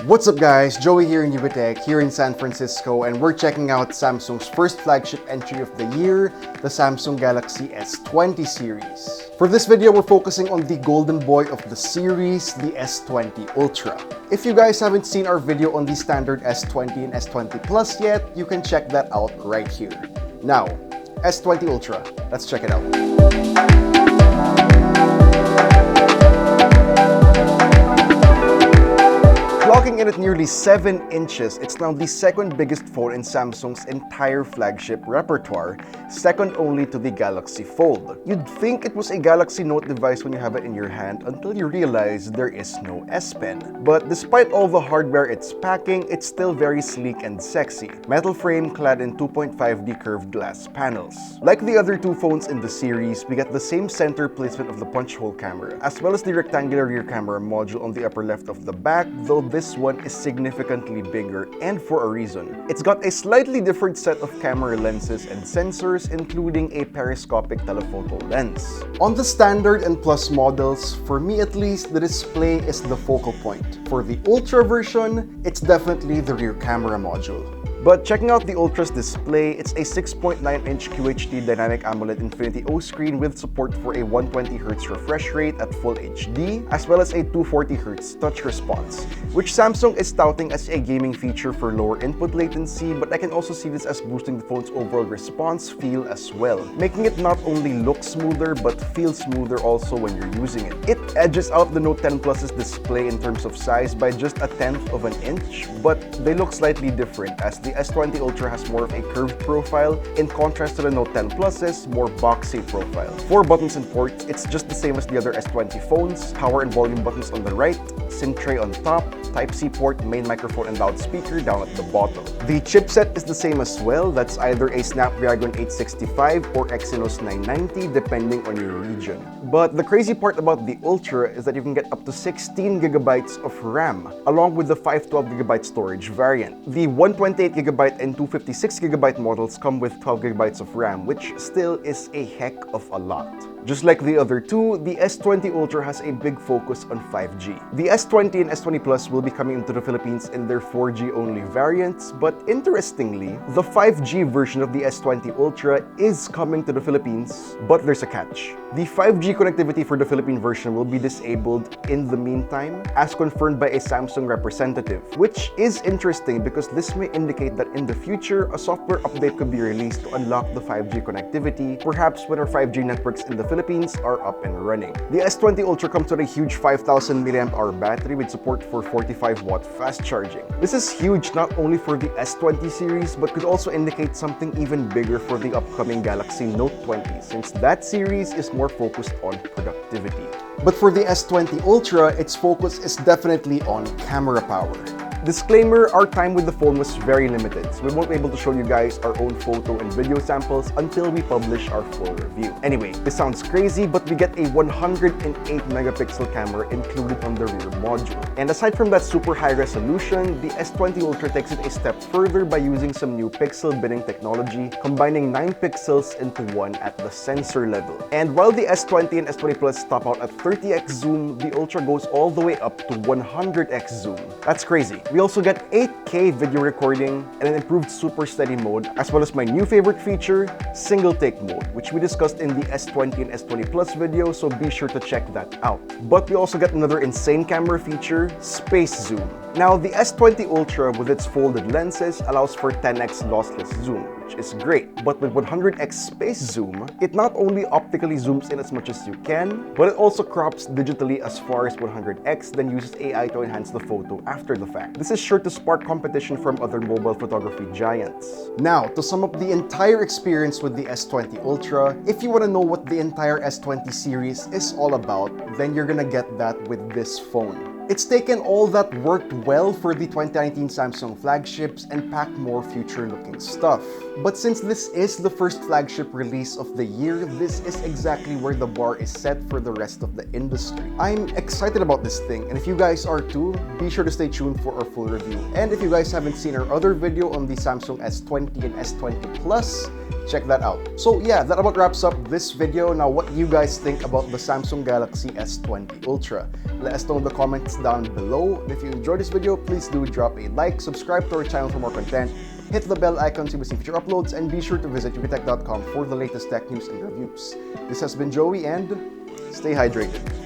What's up guys, Joey here in Tech here in San Francisco, and we're checking out Samsung's first flagship entry of the year, the Samsung Galaxy S20 series. For this video, we're focusing on the golden boy of the series, the S20 Ultra. If you guys haven't seen our video on the standard S20 and S20 Plus yet, you can check that out right here. Now, S20 Ultra, let's check it out. Clocking in at nearly 7 inches, it's now the second biggest phone in Samsung's entire flagship repertoire, second only to the Galaxy Fold. You'd think it was a Galaxy Note device when you have it in your hand until you realize there is no S Pen. But despite all the hardware it's packing, it's still very sleek and sexy. Metal frame clad in 2.5D curved glass panels. Like the other two phones in the series, we get the same center placement of the punch hole camera, as well as the rectangular rear camera module on the upper left of the back, though this one is significantly bigger, and for a reason. It's got a slightly different set of camera lenses and sensors, including a periscopic telephoto lens. On the standard and plus models, for me at least, the display is the focal point. For the Ultra version, it's definitely the rear camera module. But checking out the Ultra's display, it's a 6.9-inch QHD Dynamic AMOLED Infinity O screen with support for a 120Hz refresh rate at Full HD, as well as a 240Hz touch response, which Samsung is touting as a gaming feature for lower input latency, but I can also see this as boosting the phone's overall response feel as well, making it not only look smoother, but feel smoother also when you're using it. It edges out the Note 10 Plus's display in terms of size by just 1/10 of an inch, but they look slightly different as the S20 Ultra has more of a curved profile in contrast to the Note 10 Plus's more boxy profile. For buttons and ports, it's just the same as the other S20 phones, power and volume buttons on the right, SIM tray on top, Type-C port, main microphone and loudspeaker down at the bottom. The chipset is the same as well, that's either a Snapdragon 865 or Exynos 990 depending on your region. But the crazy part about the Ultra is that you can get up to 16GB of RAM, along with the 512GB storage variant. The 128GB and 256GB models come with 12GB of RAM, which still is a heck of a lot. Just like the other two, the S20 Ultra has a big focus on 5G. The S20 and S20 Plus will be coming into the Philippines in their 4G only variants, but interestingly, the 5G version of the S20 Ultra is coming to the Philippines, but there's a catch. The 5G connectivity for the Philippine version will be disabled in the meantime, as confirmed by a Samsung representative, which is interesting because this may indicate that in the future, a software update could be released to unlock the 5G connectivity, perhaps when our 5G networks in the Philippines are up and running. The S20 Ultra comes with a huge 5000 mAh battery with support for 45-watt fast charging. This is huge not only for the S20 series, but could also indicate something even bigger for the upcoming Galaxy Note 20, since that series is more focused on productivity. But for the S20 Ultra, its focus is definitely on camera power. Disclaimer, our time with the phone was very limited, so we won't be able to show you guys our own photo and video samples until we publish our full review. Anyway, this sounds crazy, but we get a 108-megapixel camera included on the rear module. And aside from that super high resolution, the S20 Ultra takes it a step further by using some new pixel binning technology, combining 9 pixels into 1 at the sensor level. And while the S20 and S20 Plus top out at 30x zoom, the Ultra goes all the way up to 100x zoom. That's crazy. We also get 8K video recording and an improved super steady mode, as well as my new favorite feature, single take mode, which we discussed in the S20 and S20 Plus video, so be sure to check that out. But we also get another insane camera feature, space zoom. Now, the S20 Ultra with its folded lenses allows for 10x lossless zoom, which is great. But with 100x space zoom, it not only optically zooms in as much as you can, but it also crops digitally as far as 100x, then uses AI to enhance the photo after the fact. This is sure to spark competition from other mobile photography giants. Now, to sum up the entire experience with the S20 Ultra, if you want to know what the entire S20 series is all about, then you're gonna get that with this phone. It's taken all that worked well for the 2019 Samsung flagships and packed more future-looking stuff. But since this is the first flagship release of the year, this is exactly where the bar is set for the rest of the industry. I'm excited about this thing, and if you guys are too, be sure to stay tuned for our full review. And if you guys haven't seen our other video on the Samsung S20 and S20 Plus, check that out. So yeah, that about wraps up this video. Now, what do you guys think about the Samsung Galaxy S20 Ultra? Let us know in the comments down below. If you enjoyed this video, please do drop a like, subscribe to our channel for more content, hit the bell icon to receive future uploads, and be sure to visit ukitech.com for the latest tech news and reviews. This has been Joey, and stay hydrated.